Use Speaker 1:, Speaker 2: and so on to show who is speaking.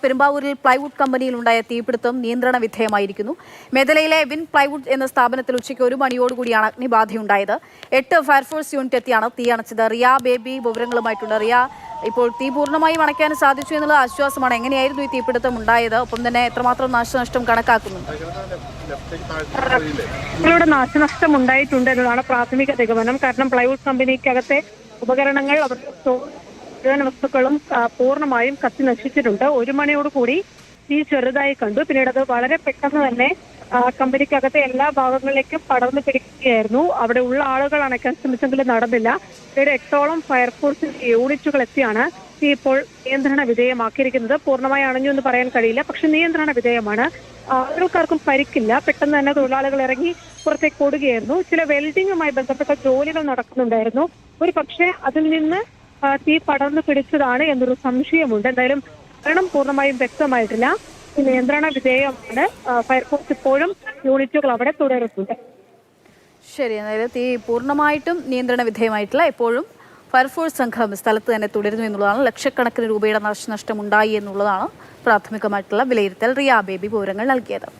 Speaker 1: പെരുമ്പാവൂരിൽ പ്ലൈവുഡ് കമ്പനിയിലുണ്ടായ തീപിടുത്തം നിയന്ത്രണ വിധേയമായിരിക്കുന്നു. മേഖലയിലെ വിൻ പ്ലൈവുഡ് എന്ന സ്ഥാപനത്തിൽ ഉച്ചയ്ക്ക് 1 മണിയോടുകൂടിയാണ് അഗ്നിബാധയുണ്ടായത്. 8 ഫയർഫോഴ്സ് യൂണിറ്റ് എത്തിയാണ് തീ അണച്ചത്. റിയ ബേബി വിവരങ്ങളുമായിട്ടുണ്ട്. റിയ, ഇപ്പോൾ തീ പൂർണ്ണമായും അണയ്ക്കാൻ സാധിച്ചു എന്നുള്ള ആശ്വാസമാണ്. എങ്ങനെയായിരുന്നു ഈ തീപിടുത്തം ഉണ്ടായത്? ഒപ്പം തന്നെ എത്രമാത്രം നാശനഷ്ടം കണക്കാക്കുന്നുണ്ട്?
Speaker 2: നാശനഷ്ടം ഉണ്ടായിട്ടുണ്ട് എന്നതാണ് പ്രാഥമിക നിഗമനം. കാരണം പ്ലൈവുഡ് കമ്പനിക്കകത്തെ ഉപകരണങ്ങൾ, അവരുടെ വസ്തുക്കളും പൂർണ്ണമായും കത്തി നശിച്ചിട്ടുണ്ട്. 1 മണിയോടുകൂടി തീ ചെറുതായി കണ്ടു. പിന്നീട് അത് വളരെ പെട്ടെന്ന് തന്നെ കമ്പനിക്കകത്തെ എല്ലാ ഭാഗങ്ങളിലേക്കും പടർന്നു പിടിക്കുകയായിരുന്നു. അവിടെ ഉള്ള ആളുകൾ അണയ്ക്കാൻ ശ്രമിച്ചെങ്കിലും നടന്നില്ല. പിന്നീട് 8ഓളം ഫയർഫോഴ്സ് യൂണിറ്റുകൾ എത്തിയാണ് തീ ഇപ്പോൾ നിയന്ത്രണ വിധേയമാക്കിയിരിക്കുന്നത്. പൂർണ്ണമായി അണഞ്ഞു എന്ന് പറയാൻ കഴിയില്ല, പക്ഷെ നിയന്ത്രണ വിധേയമാണ്. ആളുകൾക്കാർക്കും പരിക്കില്ല. പെട്ടെന്ന് തന്നെ തൊഴിലാളികൾ ഇറങ്ങി പുറത്തേക്ക് ഓടുകയായിരുന്നു. ചില വെൽഡിങ്ങുമായി ബന്ധപ്പെട്ട ജോലികൾ നടക്കുന്നുണ്ടായിരുന്നു. ഒരു പക്ഷേ അതിൽ നിന്ന് തീ പടർന്നു പിടിച്ചതാണ് എന്നൊരു സംശയമുണ്ട്. എന്തായാലും കാരണം പൂർണ്ണമായും വ്യക്തമായിട്ടില്ല. നിയന്ത്രണ വിധേയമാണ്. ഫയർഫോഴ്സ് ഇപ്പോഴും യൂണിറ്റുകൾ അവിടെ തുടരുന്നുണ്ട്.
Speaker 1: ശരി, അതായത് തീ പൂർണ്ണമായിട്ടും നിയന്ത്രണ വിധേയമായിട്ടില്ല. എപ്പോഴും ഫയർഫോഴ്സ് സംഘം സ്ഥലത്ത് തന്നെ തുടരുന്നു എന്നുള്ളതാണ്. ലക്ഷക്കണക്കിന് രൂപയുടെ നാശനഷ്ടം ഉണ്ടായി എന്നുള്ളതാണ് പ്രാഥമികമായിട്ടുള്ള വിലയിരുത്തൽ. റിയ ബേബി വിവരങ്ങൾ നൽകിയത്.